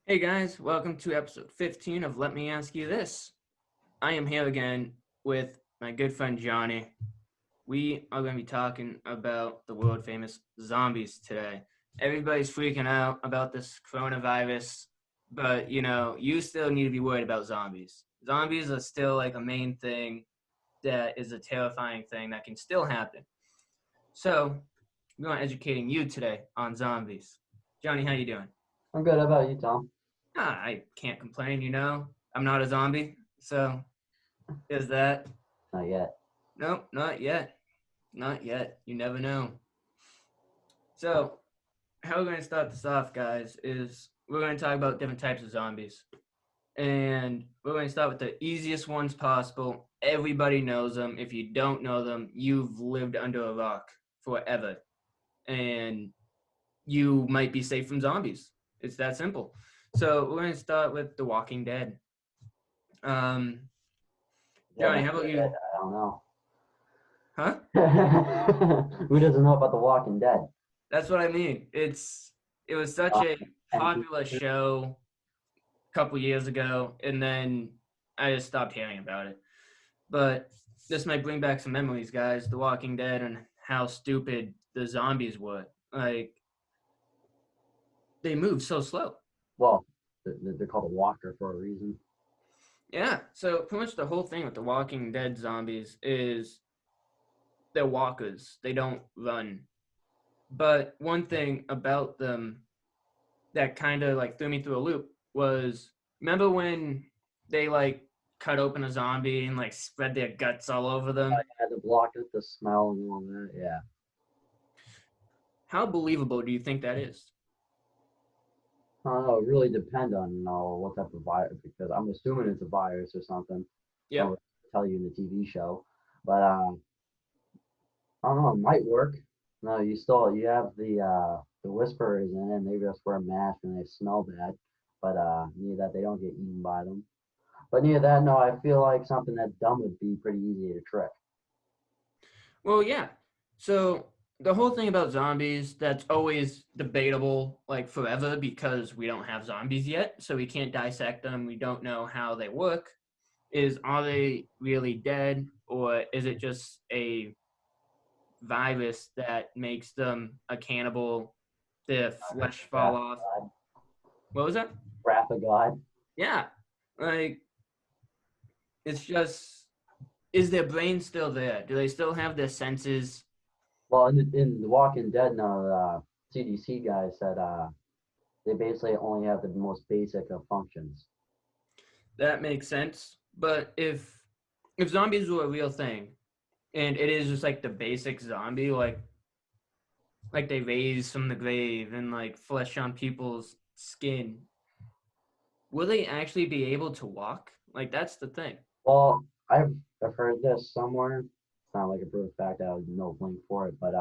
Hey guys, welcome to episode 15 of Let Me Ask You This. I am here again with my good friend Johnny. We are going to be talking about the world famous zombies today. Everybody's freaking out about this coronavirus, but you still need to be worried about zombies. Zombies are still like a main thing that is a terrifying thing that can still happen. So, we're going to educating you today on zombies. Johnny, how you doing? I'm good. How about you, Tom? I can't complain. I'm not a zombie, so is that? Not yet. Nope, not yet. Not yet. You never know. So, how we're going to start this off, guys, is we're going to talk about different types of zombies. And we're going to start with the easiest ones possible. Everybody knows them. If you don't know them, you've lived under a rock forever. And you might be safe from zombies. It's that simple. So, we're going to start with The Walking Dead. Um, Yeah, Johnny, man. how about you? I don't know. Huh? Who doesn't know about The Walking Dead? That's what I mean. It was such Uh, a and popular show a couple years ago, and then I just stopped hearing about it. But this might bring back some memories, guys. The Walking Dead and how stupid the zombies were. Like they moved so slow. well, they're called a walker for a reason. Yeah. So pretty much the whole thing with the Walking Dead zombies is they're walkers. They don't run. But one thing about them that kind of like threw me through a loop was remember when they like cut open a zombie and like spread their guts all over I them? had to block it, the smell and all that. Yeah. How believable do you think that is? I don't know. It really depend on what type of virus, because I'm assuming it's a virus or something. Don't Yep. really tell you in the TV show, but I don't know. It might work. No, you have the whisperers in it, and they just wear masks and they smell bad, but near that they don't get eaten by them. But near that, no, I feel like something that dumb would be pretty easy to trick. Well, yeah. So the whole thing about zombies that's always debatable like forever because we don't have zombies yet, so we can't dissect them. We don't know how they work. Is are they really dead or is it just a virus that makes them a cannibal, their flesh fall Wrath off? of God, What was that? Wrath of God. Yeah. Like it's just is their brain still there? Do they still have their senses? Well, in the Walking Dead, now the CDC guy said they basically only have the most basic of functions. That makes sense. But if zombies were a real thing and it is just like the basic zombie, like they raise from the grave and like flesh on people's skin, will they actually be able to walk? Like that's the thing. Well, I've heard this somewhere. It's not like a proof fact. I have no link for it, but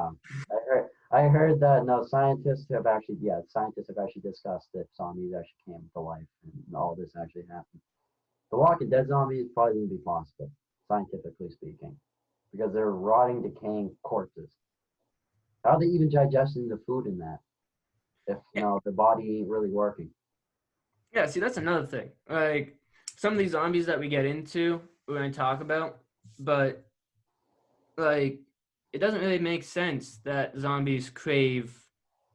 I heard that no scientists have actually discussed if zombies actually came to life and all this actually happened. The Walking Dead zombies probably wouldn't be possible, scientifically speaking, because they're rotting, decaying corpses. How are they even digesting the food in that if Yeah, the body ain't really working? yeah, see that's another thing. Like some of these zombies that we get into, we're gonna talk about, but like it doesn't really make sense that zombies crave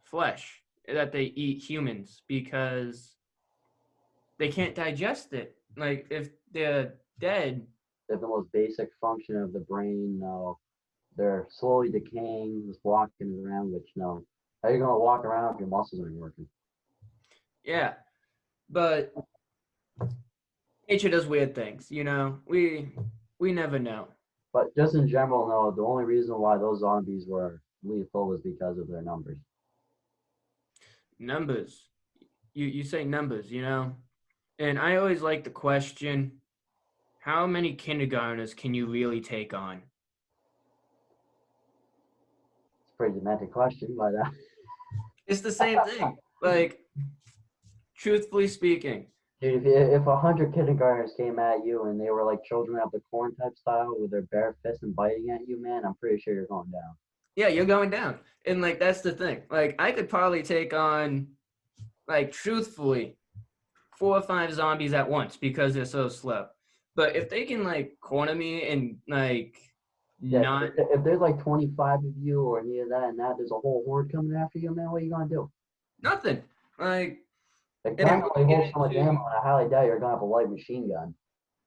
flesh, that they eat humans because they can't digest it. Like if they're dead, They have the most basic function of the brain. They're slowly decaying, just walking around. Which no, how are you gonna walk around if your muscles aren't working? yeah. But nature does weird things. We never know. But just in general, no, the only reason why those zombies were lethal was because of their numbers. Numbers. You say numbers. And I always like the question, how many kindergartners can you really take on? It's a pretty demented question, but It's the same thing. Like, truthfully speaking. dude, if 100 kindergartners came at you and they were like children of the corn type style with their bare fists and biting at you, man, I'm pretty sure you're going down. Yeah, you're going down. And like that's the thing. Like I could probably take on like truthfully. 4 or 5 zombies at once because they're so slow. But if they can like corner me and like Yeah, not if there's like 25 of you or any of that and that, there's a whole horde coming after you, man. What are you gonna do? nothing, like Like, and not we're only gonna hold get so much into ammo, and I highly doubt you're gonna have a light machine gun.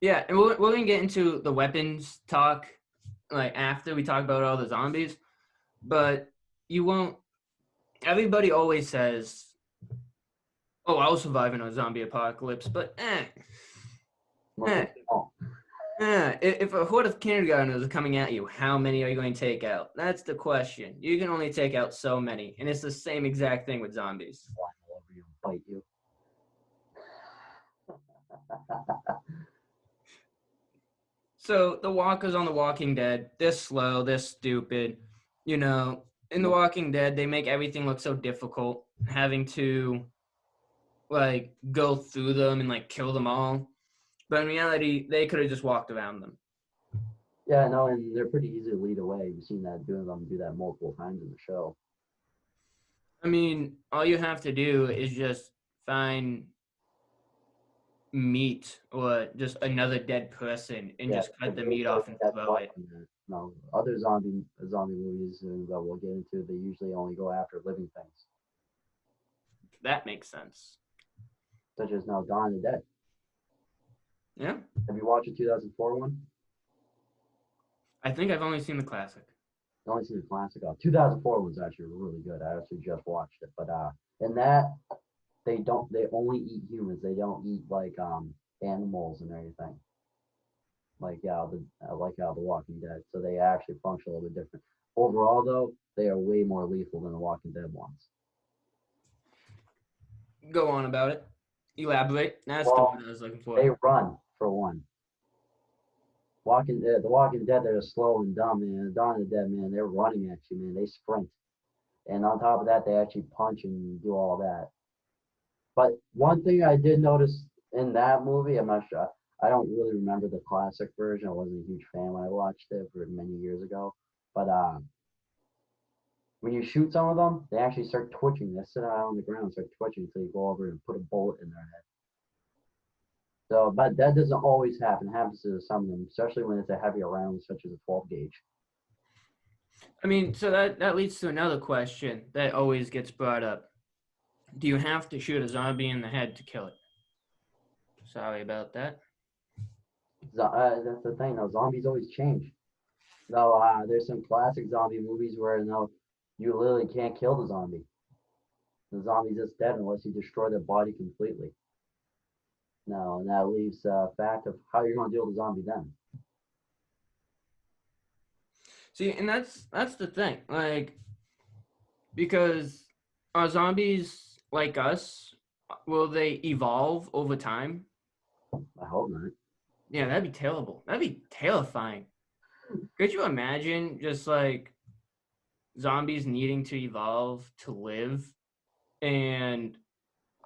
yeah, and we're gonna get into the weapons talk like after we talk about all the zombies. But you won't. Everybody always says, "Oh, I'll survive in a zombie apocalypse," but Most eh, people won't. if a horde of kindergartners are coming at you, how many are you going to take out? That's the question. You can only take out so many, and it's the same exact thing with zombies. Flying all over you and bite you. So the walkers on The Walking Dead, they're slow, they're stupid. You know, in The Walking Dead, they make everything look so difficult, having to like go through them and like kill them all. But in reality, they could have just walked around them. Yeah, no, and they're pretty easy to lead away. You've seen that doing them do that multiple times in the show. I mean, all you have to do is just find meat or just another dead person and Yeah, just cut the meat off and that's throw why it. no other zombie movies that we'll get into, they usually only go after living things, That makes sense. such as now Dawn of the Dead. Yeah. Have you watched the 2004 one? I think I've only seen the classic. I only seen the classic. 2004 was actually really good. I actually just watched it, but in that they only eat humans. They don't eat like animals and everything. Like The Walking Dead. So they actually function a little bit different. Overall, though, they are way more lethal than the Walking Dead ones. Go on about it. Elaborate. That's the Well, word I was looking for. they run for one. The Walking Dead, they're slow and dumb, man. Dawn of the Dead, man, they're running at you, man. They sprint, and on top of that, they actually punch and do all that. But one thing I did notice in that movie, I'm not sure. I don't really remember the classic version. I wasn't a huge fan when I watched it for many years ago. But when you shoot some of them, they actually start twitching. They sit out on the ground, and start twitching until you go over and put a bullet in their head. So, but that doesn't always happen. It happens to some of them, especially when it's a heavier round, such as a 12 gauge. I mean, so that leads to another question that always gets brought up. Do you have to shoot a zombie in the head to kill it? Sorry about that. That's the thing. Though zombies always change. Though there's some classic zombie movies where you literally can't kill the zombie. The zombie's just dead unless you destroy their body completely. No, and that leaves the fact of how you're going to deal with the zombie then. See, and that's the thing. Like, because are zombies like us? Will they evolve over time? I hope not. Yeah, that'd be terrible. That'd be terrifying. Could you imagine just like zombies needing to evolve to live, and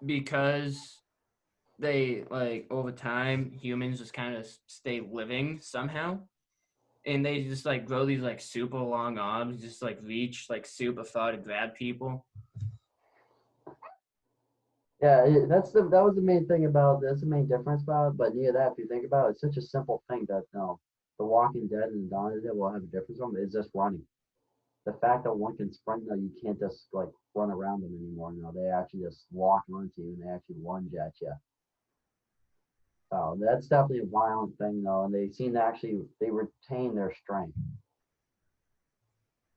because they like over time humans just kind of stay living somehow, and they just like grow these like super long arms, just like reach like super far to grab people. Yeah, that was the main thing about that's the main difference about it. But near that, if you think about it, it's such a simple thing that The Walking Dead and Dawn of the Dead will have a difference from it's just running. The fact that one can sprint, you can't just like run around them anymore. They actually just lock onto you and they actually lunge at you. So that's definitely a violent thing though, and they seem to actually they retain their strength.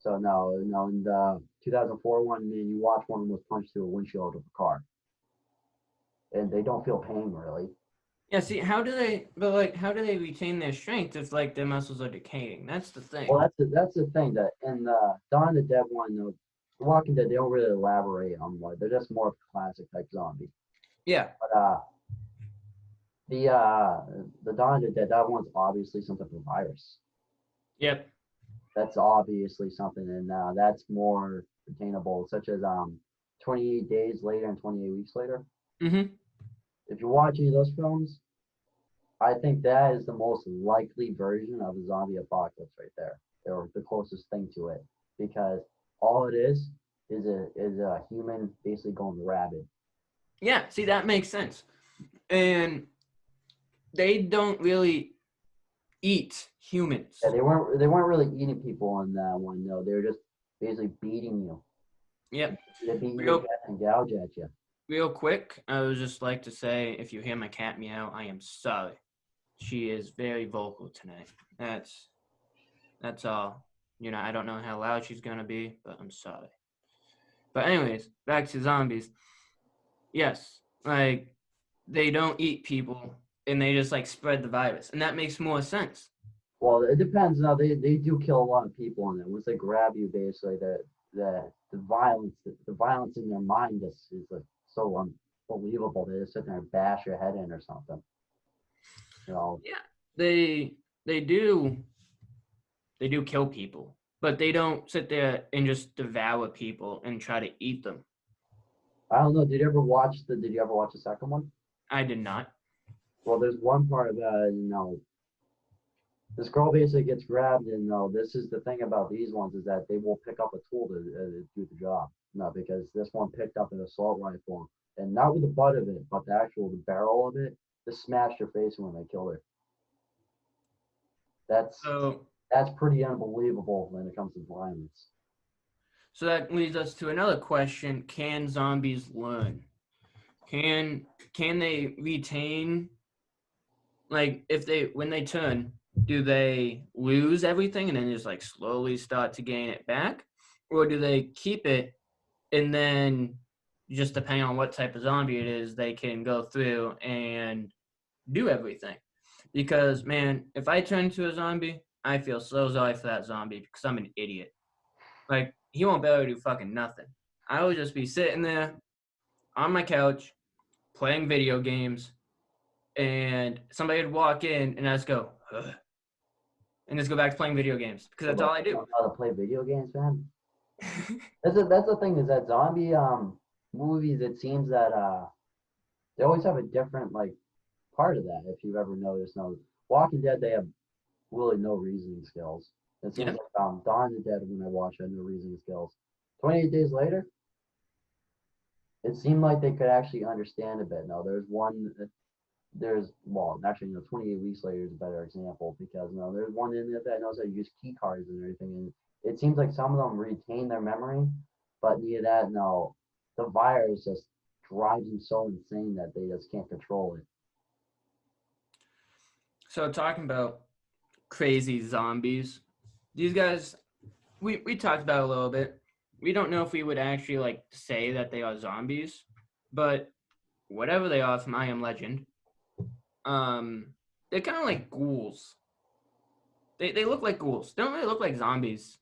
So no, in the 2004 one, man, you watch one was punched through a windshield of a car, and they don't feel pain really. Yeah, see, how do they? But like, how do they retain their strength if like their muscles are decaying? That's the thing. Well, that's the thing that in the Dawn of the Dead one, The Walking Dead, they don't really elaborate on what they're just more of a classic type zombie. Yeah. But the Dawn of the Dead, that one's obviously some type of virus. Yep. That's obviously something, and that's more attainable, such as 28 days later and 28 weeks later. Mm-hmm. If you watch any of those films, I think that is the most likely version of a zombie apocalypse right there, or the closest thing to it, because all it is a human basically going rabid. Yeah. See, that makes sense. and they don't really eat humans. Yeah, they weren't really eating people in that one. No, they were just basically beating you. Yep. They beat you Real and gouge at you. real quick, I would just like to say, if you hear my cat meow, I am sorry. She is very vocal tonight. That's all. I don't know how loud she's gonna be, but I'm sorry. But anyways, back to zombies. Yes, like they don't eat people and they just like spread the virus, and that makes more sense. Well, it depends. Now they do kill a lot of people in there. Once they grab you, basically the violence in their mind is like so unbelievable. They just sit there and bash your head in or something. You know, Yeah, they they do they do kill people, but they don't sit there and just devour people and try to eat them. I don't know. Did you ever watch the second one? I did not. Well, there's one part about this girl basically gets grabbed, and this is the thing about these ones is that they will pick up a tool to do the job. No, because this one picked up an assault rifle, and not with the butt of it, but the barrel of it, just smashed her face when they killed her. That's So that's pretty unbelievable when it comes to violence. so that leads us to another question: can zombies learn? Can can they retain, like, if they when they turn, do they lose everything and then just like slowly start to gain it back, or do they keep it and then, just depending on what type of zombie it is, they can go through and do everything? Because man, if I turn into a zombie, I feel so sorry for that zombie because I'm an idiot. Like, he won't be able to do fucking nothing. I would just be sitting there on my couch playing video games, and somebody would walk in and I just go, "Ugh," and just go back to playing video games because So that's like, all I you do. know how to play video games, man. That's the thing is that zombie movies. It seems that they always have a different like part of that. If you've ever noticed, no, Walking Dead they have really no reasoning skills. It seems Yeah. like Dawn of the Dead when I watched had no reasoning skills. 28 Days Later, it seemed like they could actually understand a bit. No, well, actually, 28 Weeks Later is a better example because there's one in it that knows how to use key cards and everything, and it seems like some of them retain their memory, but near that, no, the virus just drives them so insane that they just can't control it. So talking about crazy zombies, these guys, we talked about it a little bit. We don't know if we would actually like say that they are zombies, but whatever they are from I Am Legend, um, they're kind of like ghouls. They look like ghouls. They don't really look like zombies.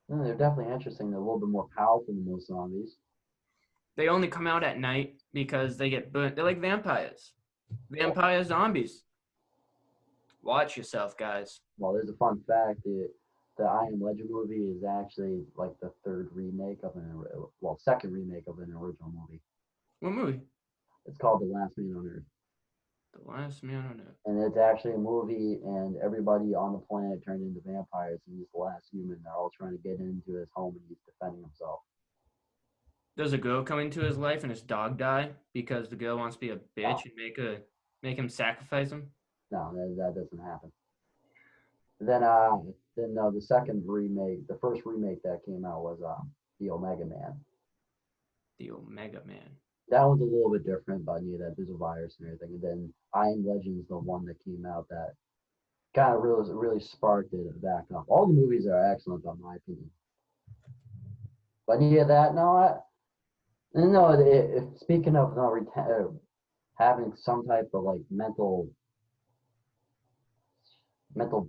No, they're definitely interesting. They're a little bit more powerful than most zombies. They only come out at night because they get burnt. They're like vampires. Vampire zombies. Watch yourself, guys. Well, there's a fun fact. The I Am Legend movie is actually like the second remake of an original movie. What movie? It's called The Last Man on Earth. The Last Man on Earth. And it's actually a movie, and everybody on the planet turned into vampires, and he's the last human. They're all trying to get into his home, and he's defending himself. Does a girl come into his life and his dog die because the girl wants to be a No, bitch and make him sacrifice him? no, that doesn't happen. Then the second remake, the first remake that came out was the Omega Man. The Omega Man. That one's a little bit different, but yeah, that there's a virus and everything. And then I Am Legend is the one that came out that kind of really sparked it back up. All the movies are excellent, in my opinion. But yeah, that no, no. Speaking of having some type of like mental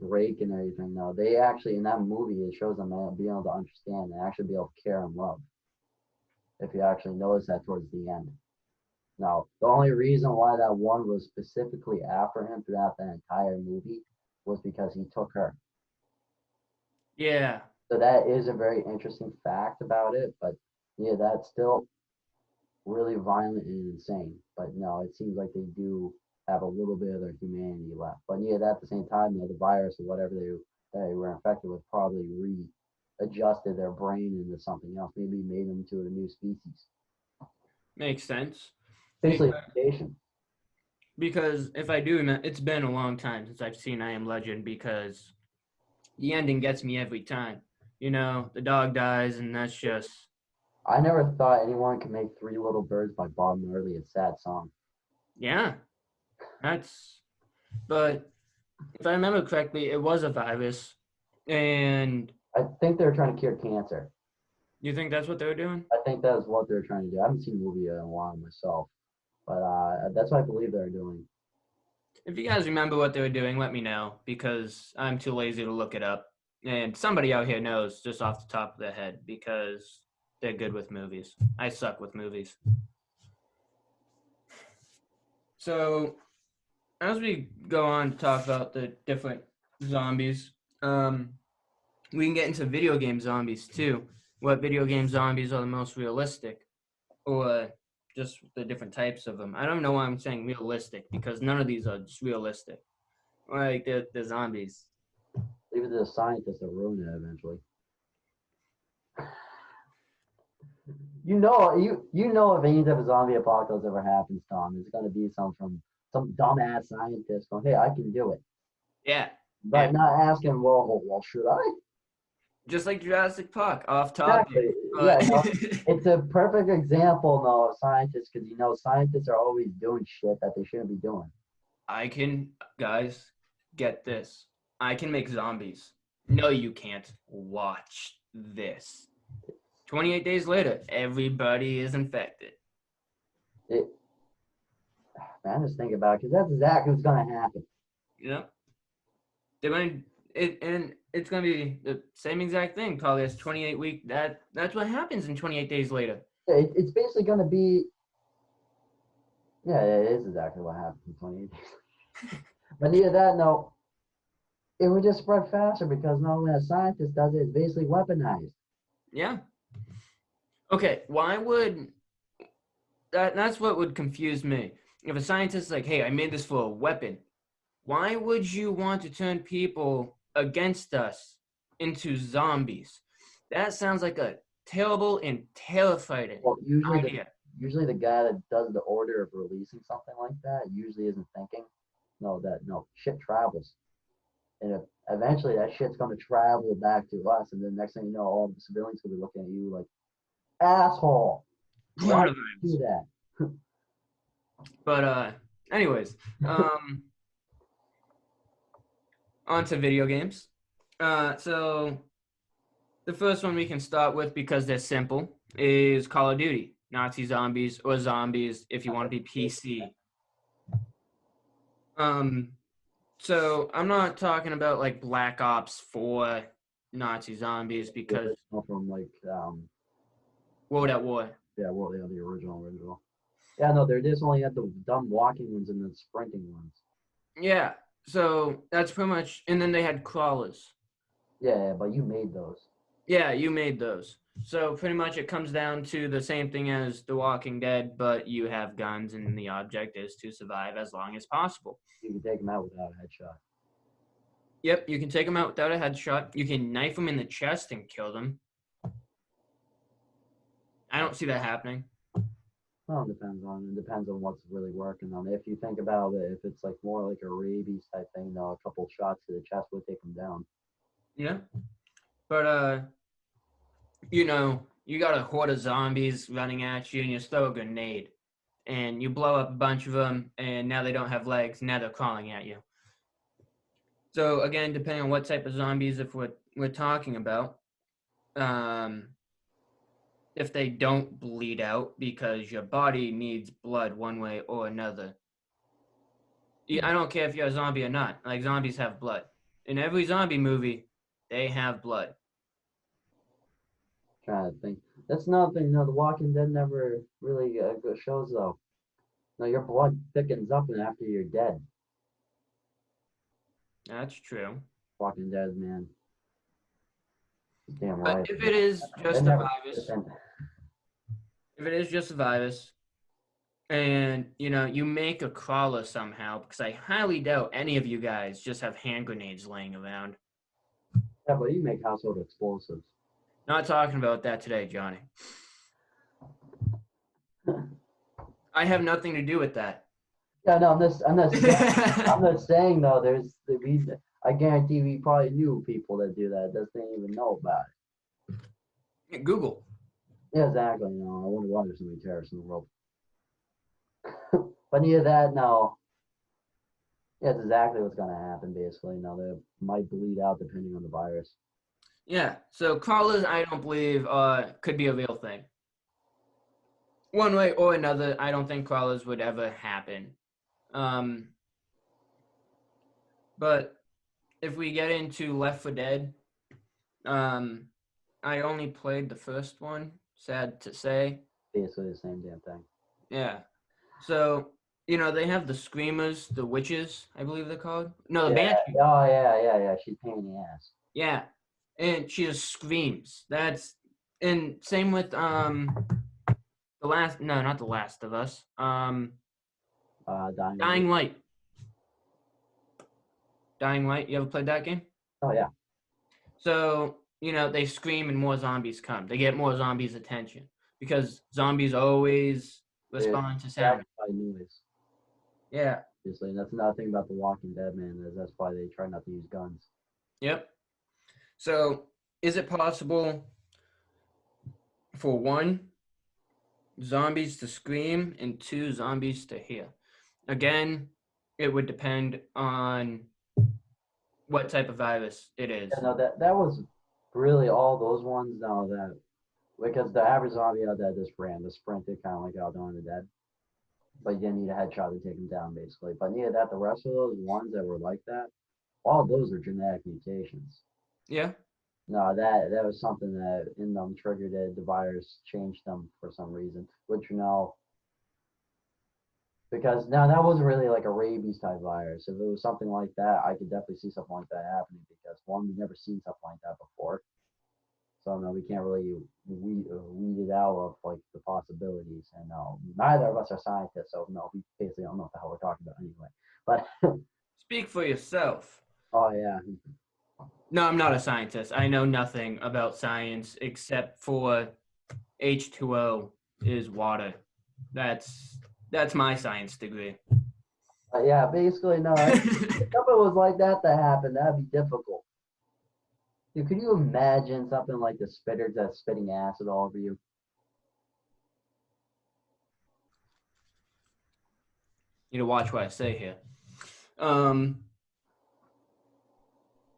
break and everything, no, they actually in that movie it shows them being able to understand and actually be able to care and love. If you actually notice that towards the end. Now, the only reason why that one was specifically after him throughout the entire movie was because he took her. Yeah. So that is a very interesting fact about it, but yeah, that's still really violent and insane. But no, it seems like they do have a little bit of their humanity left. But yeah, at the same time, the virus or whatever they were infected with probably readjusted their brain into something else. Maybe made them into a new species. Makes sense. Basically, Because mutation. Because if I do, it's been a long time since I've seen I Am Legend because the ending gets me every time. You know, the dog dies, and that's just I never thought anyone could make Three Little Birds by Bob Marley a sad song. yeah. That's but if I remember correctly, it was a virus, and I think they're trying to cure cancer. you think that's what they were doing? I think that's what they're trying to do. I haven't seen the movie in a while myself, but that's what I believe they're doing. If you guys remember what they were doing, let me know because I'm too lazy to look it up. And somebody out here knows just off the top of their head because they're good with movies. I suck with movies. So, as we go on to talk about the different zombies, we can get into video game zombies too. What video game zombies are the most realistic, or just the different types of them? I don't know why I'm saying realistic because none of these are just realistic. Like they're zombies. Leave it to the scientists to ruin it eventually. You know if any type of zombie apocalypse ever happens, Tom, it's gonna be some dumbass scientist going, "Hey, I can do it," Yeah, but yeah. not asking, "Well, should I?" Just like Jurassic Park, off topic. Exactly. Yeah, But it's a perfect example, though, of scientists because scientists are always doing shit that they shouldn't be doing. I can, guys, get this. I can make zombies. No, you can't. Watch this. 28 days later, everybody is infected. It, man, just think about it because that's exactly what's gonna happen. You know, they're going and it's going to be the same exact thing. Probably as 28-week. That's what happens in 28 days later. It's basically gonna be. Yeah, it is exactly what happened in 28 days. But neither that, no, it would just spread faster because not when a scientist does it, it's basically weaponized. Yeah. Okay. Why would that's what would confuse me. If a scientist is like, hey, I made this for a weapon, why would you want to turn people against us into zombies? That sounds like a terrible and terrifying Well, idea. usually the guy that does the order of releasing something like that usually isn't thinking, no, shit travels. And if eventually that shit's gonna travel back to us, and then next thing you know, all the civilians gonna be looking at you like, asshole. Why did you do Coronavirus. that? But anyways, on to video games. So the first one we can start with because they're simple is Call of Duty, Nazi zombies or zombies if you want to be PC. So I'm not talking about like Black Ops 4 Nazi zombies because From like World at War. yeah, well, yeah, the original. Yeah, no, they're just only had the dumb walking ones and the sprinting ones. Yeah, so that's pretty much. And then they had crawlers. Yeah, but you made those. Yeah, you made those. So pretty much it comes down to the same thing as The Walking Dead, but you have guns and the object is to survive as long as possible. You can take them out without a headshot. Yep, you can take them out without a headshot. You can knife them in the chest and kill them. I don't see that happening. Well, it depends on what's really working on it. If you think about it, if it's like more like a rabies type thing, though, a couple shots to the chest would take them down. Yeah. But you know, you got a horde of zombies running at you and you throw a grenade and you blow up a bunch of them and now they don't have legs, now they're crawling at you. So again, depending on what type of zombies if we're talking about, if they don't bleed out because your body needs blood one way or another. I don't care if you're a zombie or not. Like zombies have blood. In every zombie movie, they have blood. Trying to think. That's another thing. No, The Walking Dead never really shows though. No, your blood thickens up and after you're dead. That's true. Walking Dead, man. Damn But right. if it is just a virus, if it is just a virus, and you know you make a crawler somehow, because I highly doubt any of you guys just have hand grenades laying around. Yeah, but you make household explosives. Not talking about that today, Johnny. I have nothing to do with that. Yeah, no, I'm just saying though. I guarantee we probably knew people that do that. Just didn't even know about Google. it. Yeah, exactly. You know, I wonder why there's so many terrorists in the world. But neither that, no. Yeah, it's exactly what's gonna happen. Basically, no, they might bleed out depending on the virus. Yeah. So crawlers, I don't believe could be a real thing. One way or another, I don't think crawlers would ever happen. Um, but if we get into Left 4 Dead, um, I only played the first one, sad to say. Basically, the same damn thing. Yeah. So, they have the screamers, the witches, I believe they're called. No, the Yeah. banshee. Oh yeah. She's pain in the ass. Yeah. And she just screams. And same with not The Last of Us. Dying. Dying Light. Dying Light. You ever played that game? Oh yeah. So, they scream and more zombies come. They get more zombies' attention because zombies always respond to sound. By noise. Yeah. Obviously, and that's another thing about The Walking Dead, man. That's why they try not to use guns. Yep. So, is it possible for one, zombies to scream, and two, zombies to hear? Again, it would depend on what type of virus it is. Yeah, no, that was really all those ones. No, that because the average zombie out there just ran, just sprinted, kind of like out Dawn of the Dead. But you didn't need a headshot to take them down, basically. But neither that, the rest of those ones that were like that, all of those are genetic mutations. Yeah. No, that was something that in them triggered it. The virus changed them for some reason, which because now that wasn't really like a rabies type virus. If it was something like that, I could definitely see something like that happening because one, we've never seen something like that before. So no, we can't really weed it out of like the possibilities. And no, neither of us are scientists, so no, we basically don't know what the hell we're talking about anyway. But Speak for yourself. oh yeah, No, I'm not a scientist. I know nothing about science except for H2O is water. That's my science degree. yeah, basically no. If something was like that to happen, that'd be difficult. Dude, could you imagine something like the spitter that's spitting acid all over you? You know, watch what I say here.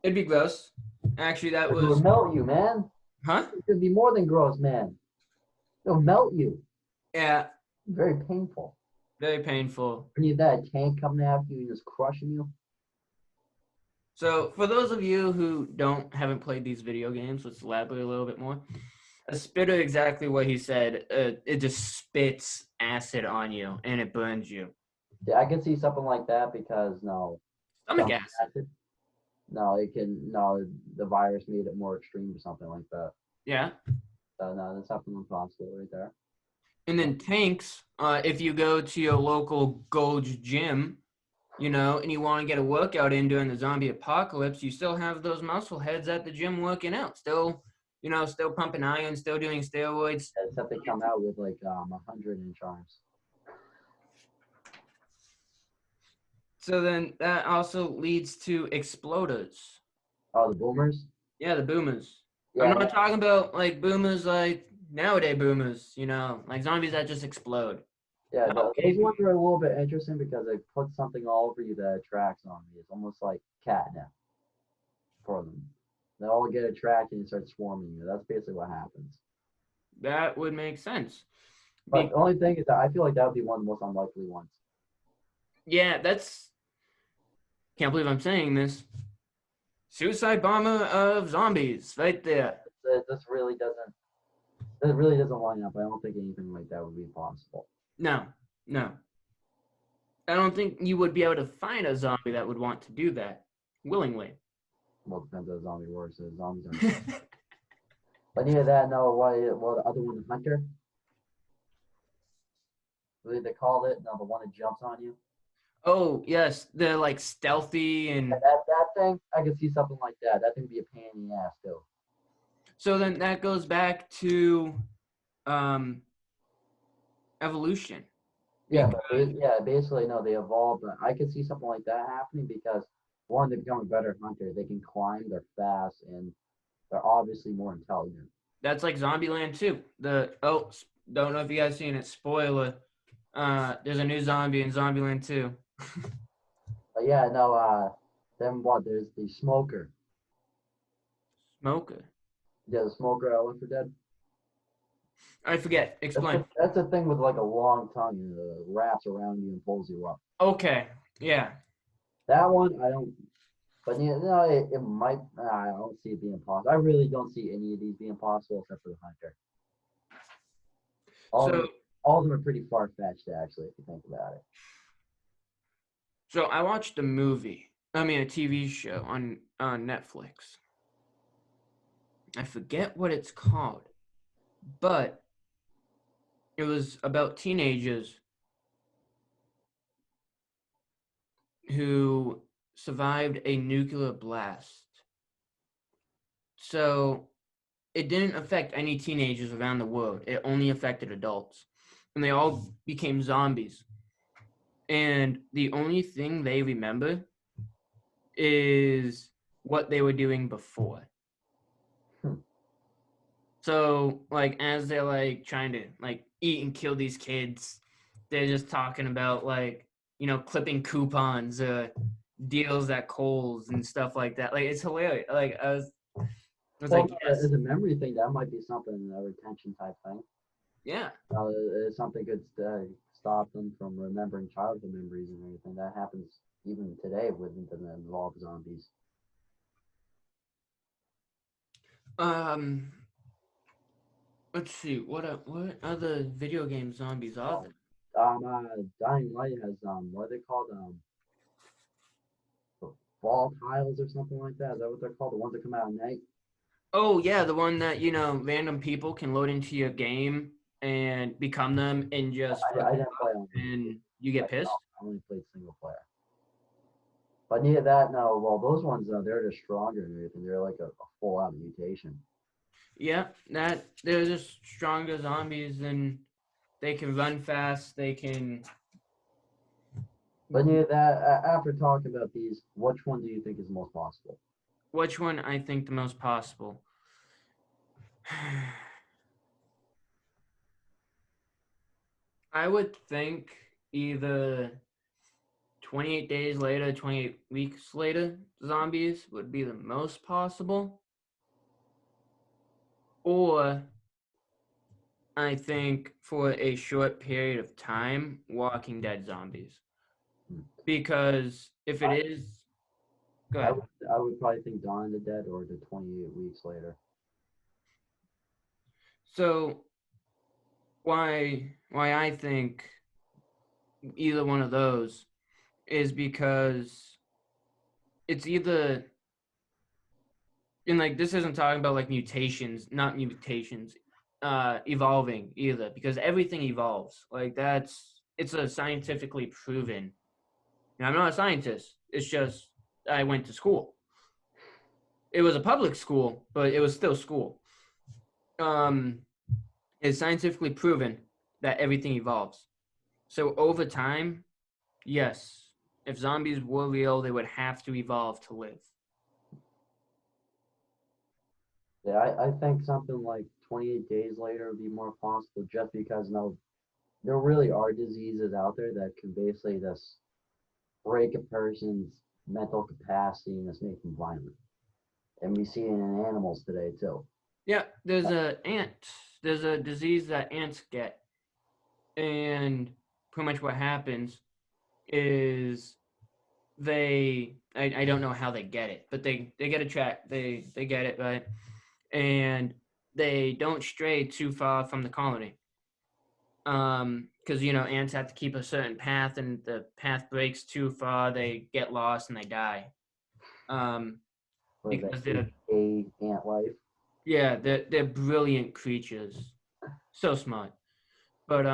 It'd be gross. Actually, that It would was, melt you, man. huh? It could be more than gross, man. It'll melt you. Yeah, Very painful. very painful. You need that tank coming after you and just crushing you. So, for those of you who haven't played these video games, let's elaborate a little bit more. A spitter, exactly what he said. It just spits acid on you and it burns you. Yeah, I can see something like that because Stomach acid. The virus made it more extreme or something like that. Yeah. So no, that's something impossible right there. And then tanks, if you go to your local Gold's gym, and you want to get a workout in during the zombie apocalypse, you still have those muscle heads at the gym working out. Still pumping iron, still doing steroids. Yeah, except they come out with like 100-inch arms. So then that also leads to exploders. Oh, the boomers? Yeah, the boomers. Yeah, I'm not talking about like boomers like nowadays boomers, like zombies that just explode. yeah. No, Those ones are a little bit interesting because they put something all over you that attracts zombies. It's almost like catnip for them. They all get attracted and start swarming you. That's basically what happens. that would make sense. But the only thing is that I feel like that would be one of the most unlikely ones. Yeah, can't believe I'm saying this. Suicide bomber of zombies, right there. This really doesn't line up. I don't think anything like that would be possible. No. I don't think you would be able to find a zombie that would want to do that willingly. Well, it depends how the zombie works. The zombies are. But neither that, no. Well, the other one, the hunter. What did they call it? No, the one that jumps on you. Oh yes, they're like stealthy and That thing, I could see something like that. That thing would be a pain in the ass too. so then that goes back to evolution. Yeah, because but yeah, basically, no, they evolved. I could see something like that happening because one, they become a better hunter. They can climb, they're fast, and they're obviously more intelligent. that's like Zombieland 2. Don't know if you guys seen it. Spoiler. There's a new zombie in Zombieland 2. But yeah, no, then what? There's the smoker. Smoker. Yeah, the smoker out Left 4 Dead. I forget. Explain. That's the thing with like a long tongue and wraps around you and pulls you up. Okay. Yeah. That one, I don't. But you know, it might. I don't see it being possible. I really don't see any of these being possible except for the hunter. All of So them, all of them are pretty far fetched, actually, if you think about it. so I watched a movie. I mean, a TV show on Netflix. I forget what it's called, but it was about teenagers who survived a nuclear blast. So it didn't affect any teenagers around the world. It only affected adults. And they all became zombies. And the only thing they remember is what they were doing before. Hmm. So, like, as they're like trying to like eat and kill these kids, they're just talking about like, clipping coupons, deals at Kohl's and stuff like that. Like, it's hilarious. Like, I was Well, like, yes, as a memory thing, that might be something, a retention type thing. yeah. Uh, Something could stop them from remembering childhood memories and everything. That happens even today with the involved zombies. Um, let's see, what other video game zombies are Um, there? Dying Light has what are they called? Fall tiles or something like that. Is that what they're called? The ones that come out at night. Oh yeah, the one that random people can load into your game and become them and just I fuck you didn't play up, on. and you get No, pissed. I only played single player. But neither that, no. Well, those ones, they're just stronger and everything. They're like a full out mutation. Yeah, that they're just stronger zombies and they can run fast. They can. But neither that, after talking about these, which one do you think is most possible? Which one I think the most possible? I would think either 28 days later, 28 weeks later, zombies would be the most possible. Or I think for a short period of time, Walking Dead zombies. Hmm. Because if it I, is, go I ahead. would, I would probably think Dawn of the Dead or the 28 weeks later. So why I think either one of those is because it's either, and like this isn't talking about like mutations, not mutations, evolving either, because everything evolves. Like it's a scientifically proven. And I'm not a scientist. It's just I went to school. It was a public school, but it was still school. Um, it's scientifically proven that everything evolves. So over time, yes, if zombies were real, they would have to evolve to live. Yeah, I think something like 28 days later would be more possible just because no, there really are diseases out there that can basically just break a person's mental capacity and just make them violent. And we see it in animals today too. Yeah, there's a disease that ants get, and pretty much what happens is I don't know how they get it, but they get a track, they get it right, and they don't stray too far from the colony. Because ants have to keep a certain path, and the path breaks too far, they get lost and they die. Um, For the because they're ant life. yeah, they're brilliant creatures, so smart. But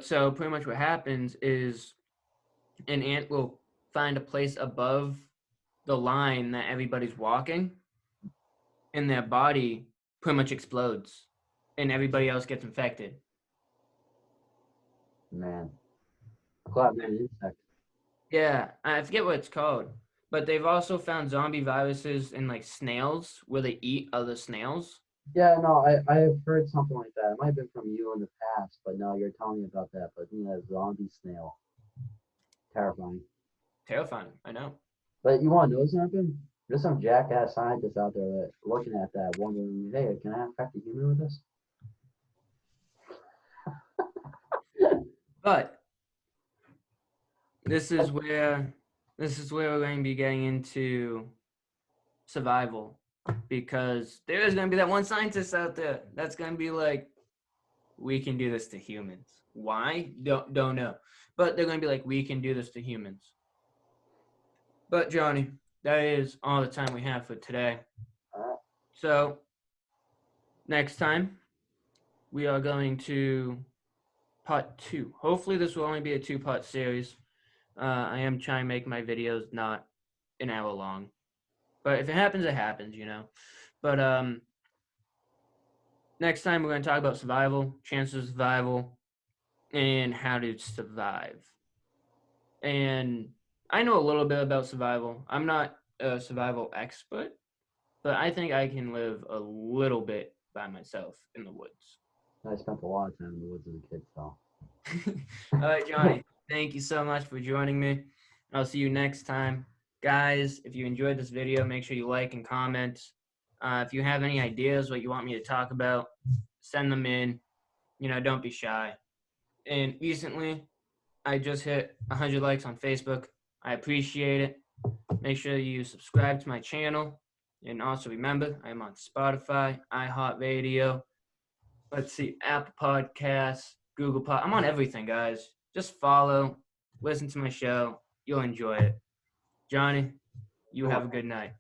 so pretty much what happens is an ant will find a place above the line that everybody's walking, and their body pretty much explodes, and everybody else gets infected. Man, Clapman insect. Yeah, I forget what it's called, but they've also found zombie viruses in like snails where they eat other snails. Yeah, no, I have heard something like that. It might have been from you in the past, but no, you're telling me about that. But zombie snail, terrifying. Terrifying, I know. But you want to know something? There's some jackass scientists out there that looking at that, wondering, hey, can I infect a human with this? But this is where we're going to be getting into survival, because there is going to be that one scientist out there that's going to be like, we can do this to humans. Why? Don't know. But they're going to be like, we can do this to humans. But Johnny, that is all the time we have for today. So next time we are going to part 2. Hopefully this will only be a 2-part series. I am trying to make my videos not an hour long. But if it happens, it happens, you know. But next time we're going to talk about survival, chances of survival, and how to survive. And I know a little bit about survival. I'm not a survival expert, but I think I can live a little bit by myself in the woods. I spent a lot of time in the woods as a kid, so. All right, Johnny, thank you so much for joining me. I'll see you next time. Guys, if you enjoyed this video, make sure you like and comment. If you have any ideas what you want me to talk about, send them in. You know, don't be shy. And recently, I just hit 100 likes on Facebook. I appreciate it. Make sure you subscribe to my channel. And also remember, I'm on Spotify, iHeartRadio, let's see, Apple Podcasts, Google Pod. I'm on everything, guys. Just follow, listen to my show. You'll enjoy it. Johnny, you have a good night.